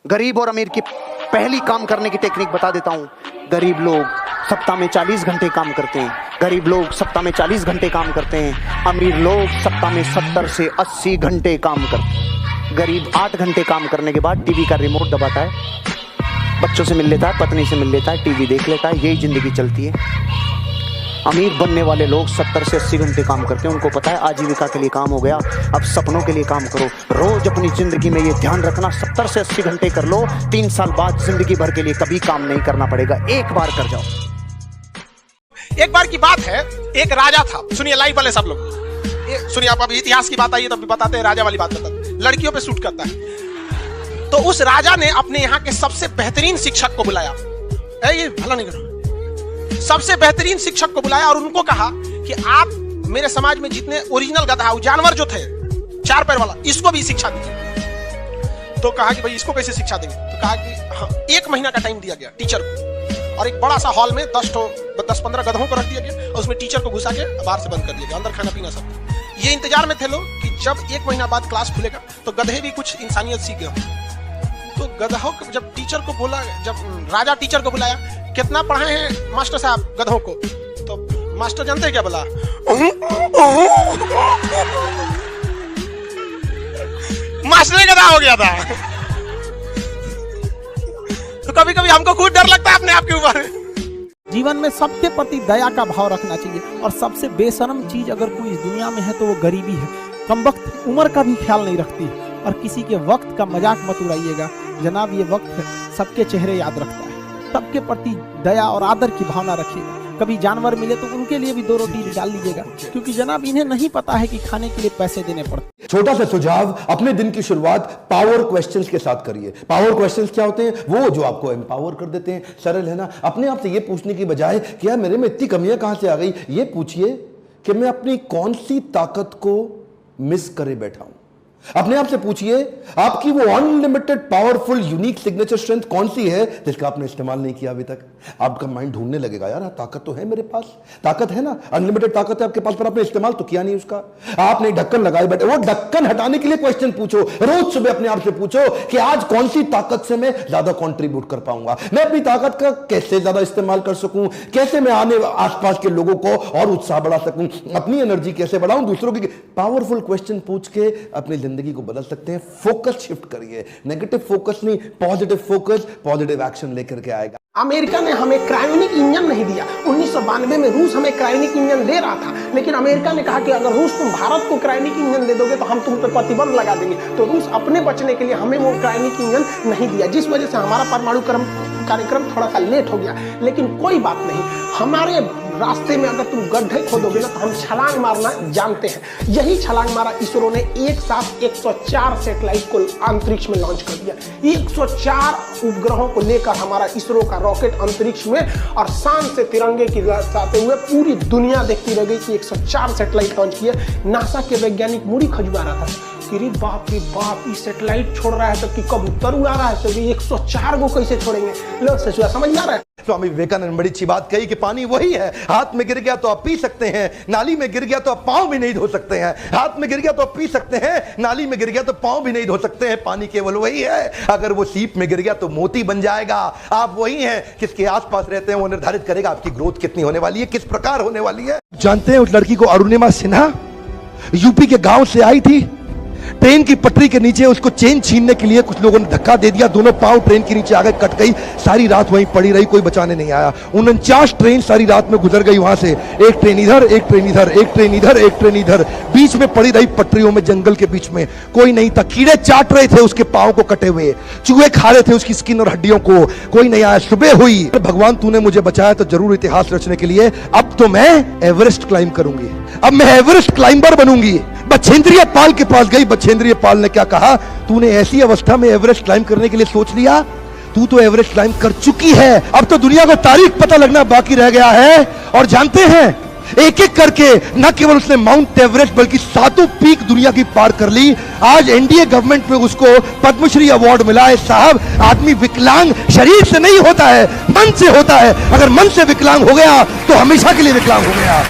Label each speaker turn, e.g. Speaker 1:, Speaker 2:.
Speaker 1: गरीब और अमीर की पहली काम करने की टेक्निक बता देता हूं। गरीब लोग सप्ताह में 40 घंटे काम करते हैं। गरीब लोग सप्ताह में 40 घंटे काम करते हैं। अमीर लोग सप्ताह में 70 से 80 घंटे काम करते हैं। गरीब 8 घंटे काम करने के बाद टीवी का रिमोट दबाता है, बच्चों से मिल लेता है, पत्नी से मिल लेता है, टीवी देख लेता है, यही जिंदगी चलती है। अमीर बनने वाले लोग 70 से 80 घंटे काम करते हैं। उनको पता है आजीविका के लिए काम हो गया, अब सपनों के लिए काम करो। रोज अपनी जिंदगी में ये ध्यान रखना, 70 से 80 घंटे कर लो, 3 साल बाद जिंदगी भर के लिए कभी काम नहीं करना पड़ेगा, एक बार कर जाओ।
Speaker 2: एक बार की बात है, एक राजा था। सुनिए लाइव वाले सब लोग सुनिए, आप अभी इतिहास की बात आई है तब भी बताते हैं, राजा वाली बात बताते, लड़कियों पे सूट करता है। तो उस राजा ने अपने यहाँ के सबसे बेहतरीन शिक्षक को बुलाया, ये भला नहीं करो, सबसे बेहतरीन शिक्षक को बुलाया और उनको कहा कि आप मेरे समाज में जितने ओरिजिनल गधा जानवर जो थे 4 पैर वाला, इसको भी शिक्षा दीजिए। तो कहा कि भाई इसको कैसे शिक्षा देंगे? तो कहा कि हाँ, 1 महीना का टाइम दिया गया टीचर को, और एक बड़ा सा हॉल में 10-15 गधों को रख दिया गया और उसमें टीचर को घुसा के बाहर से बंद कर दिया गया, अंदर खाना पीना सब। ये इंतजार में थे लोग कि जब 1 महीना बाद क्लास खुलेगा तो गधे भी कुछ इंसानियत सीख गए। तो गधों को जब टीचर को बोला, जब राजा टीचर को बुलाया, कितना पढ़ाए हैं मास्टर साहब गधों को? तो मास्टर जानते हैं क्या बोला? मास्टर गधा हो गया था। तो कभी कभी हमको खुद डर लगता है अपने आप के ऊपर।
Speaker 3: जीवन में सबके प्रति दया का भाव रखना चाहिए, और सबसे बेशर्म चीज अगर कोई इस दुनिया में है तो वो गरीबी है। कमबख्त उम्र का भी ख्याल नहीं रखती है, और किसी के वक्त का मजाक मत उड़ाइएगा जनाब। ये वक्त है, सबके चेहरे याद रखता है। सबके प्रति दया और आदर की भावना रखिएगा। कभी जानवर मिले तो उनके लिए भी 2 रोटी डाल लीजिएगा, क्योंकि जनाब इन्हें नहीं पता है कि खाने के लिए पैसे देने पड़ते।
Speaker 4: छोटा सा सुझाव, अपने दिन की शुरुआत पावर क्वेश्चंस के साथ करिए। पावर क्वेश्चंस क्या होते हैं? वो जो आपको एम्पावर कर देते हैं। सरल है ना? अपने आप से ये पूछने की बजाय कि यार मेरे में इतनी कमियां कहां से आ गई, ये पूछिए कि मैं अपनी कौन सी ताकत को मिस करे बैठा हूं। अपने आप से पूछिए आपकी वो unlimited powerful unique signature strength कौन सी है जिसका आपने इस्तेमाल नहीं किया अभी तक। आपका माइंड ढूंढने लगेगा, यार ताकत तो है मेरे पास, ताकत है ना, अनलिमिटेड ताकत है आपके पास, पर आपने इस्तेमाल तो किया नहीं उसका। आपने ढक्कन लगाए बैठे, वो ढक्कन हटाने के लिए क्वेश्चन पूछो। रोज सुबह अपने आप से पूछो कि आज कौन सी ताकत से मैं ज्यादा कंट्रीब्यूट कर पाऊंगा, मैं अपनी ताकत का कैसे ज्यादा इस्तेमाल कर सकूं, कैसे मैं आने आसपास के लोगों को और उत्साह बढ़ा सकूं, अपनी एनर्जी कैसे बढ़ाऊं, दूसरों की। पावरफुल क्वेश्चन पूछ के अपनी जिंदगी को बदल सकते हैं। फोकस शिफ्ट करिए, नेगेटिव फोकस नहीं, पॉजिटिव फोकस पॉजिटिव एक्शन लेकर के आएगा।
Speaker 5: अमेरिका ने हमें क्रायोनिक इंजन नहीं दिया। 1992 में रूस हमें क्रायोनिक इंजन दे रहा था, लेकिन अमेरिका ने कहा कि अगर रूस तुम भारत को क्रायोनिक इंजन दे दोगे तो हम तुम पर प्रतिबंध लगा देंगे। तो रूस अपने बचने के लिए हमें वो क्रायोनिक इंजन नहीं दिया, जिस वजह से हमारा परमाणु कार्यक्रम थोड़ा सा लेट हो गया। लेकिन कोई बात नहीं, हमारे रास्ते में अगर तुम गड्ढे खोदोगे ना तो हम छलांग मारना जानते हैं। यही छलांग मारा इसरो ने एक साथ 104 सैटेलाइट को अंतरिक्ष में लॉन्च कर दिया। 104 उपग्रहों को लेकर हमारा इसरो का रॉकेट अंतरिक्ष में, और शान से तिरंगे की लहराते हुए पूरी दुनिया देखती रह गई कि 104 सैटेलाइट लॉन्च किए। नासा के वैज्ञानिक मुड़ी खजुआ रहा था कि रे बाप, ये सैटेलाइट छोड़ रहा है तो कि कबूतर उड़ा रहा है, तो 104 को कैसे छोड़ेंगे? लो सचुआ समझ में आ रहा है।
Speaker 4: स्वामी विवेकानंद बड़ी अच्छी बात कही कि पानी वही है, हाथ में गिर गया तो आप पी सकते हैं, नाली में गिर गया तो आप पांव भी नहीं धो सकते हैं। हाथ में गिर गया तो आप पी सकते हैं, नाली में गिर गया तो पांव भी नहीं धो सकते हैं। पानी केवल वही है, अगर वो सीप में गिर गया तो मोती बन जाएगा। आप वही हैं, किसके आसपास रहते हैं वो निर्धारित करेगा आपकी ग्रोथ कितनी होने वाली है, किस प्रकार होने वाली है। जानते हैं उस लड़की को, अरुणिमा सिन्हा, यूपी के गांव से आई थी। ट्रेन की पटरी के नीचे उसको चेन छीनने के लिए कुछ लोगों ने धक्का दे दिया, दोनों पांव ट्रेन के नीचे आ गए, कट गई। सारी रात वहीं पड़ी रही, कोई बचाने नहीं आया। 49 ट्रेन सारी रात में गुजर गई वहां से, एक ट्रेन इधर, एक ट्रेन इधर, एक ट्रेन इधर, एक ट्रेन इधर, बीच में पड़ी रही पटरियों में, जंगल के बीच में। कोई नहीं था, कीड़े चाट रहे थे उसके पांव को कटे हुए, चूहे खा रहे थे उसकी स्किन और हड्डियों को, कोई नहीं आया। सुबह हुई, भगवान तूने मुझे बचाया तो जरूर इतिहास रचने के लिए, अब तो मैं एवरेस्ट क्लाइंब करूंगी, अब मैं एवरेस्ट क्लाइंबर बनूंगी। बछेंद्रिय पाल के पास गई, बछेंद्रिय पाल ने क्या कहा, तूने ऐसी अवस्था में एवरेस्ट क्लाइंब करने के लिए सोच लिया, तू तो एवरेस्ट क्लाइंब कर चुकी है, अब तो दुनिया को तारीख पता लगना बाकी रह गया है। और जानते हैं, एक एक करके न केवल उसने माउंट एवरेस्ट बल्कि 7 पीक दुनिया की पार कर ली। आज एनडीए गवर्नमेंट में उसको पद्मश्री अवार्ड मिला है। साहब, आदमी विकलांग शरीर से नहीं होता है, मन से होता है। अगर मन से विकलांग हो गया तो हमेशा के लिए विकलांग हो गया।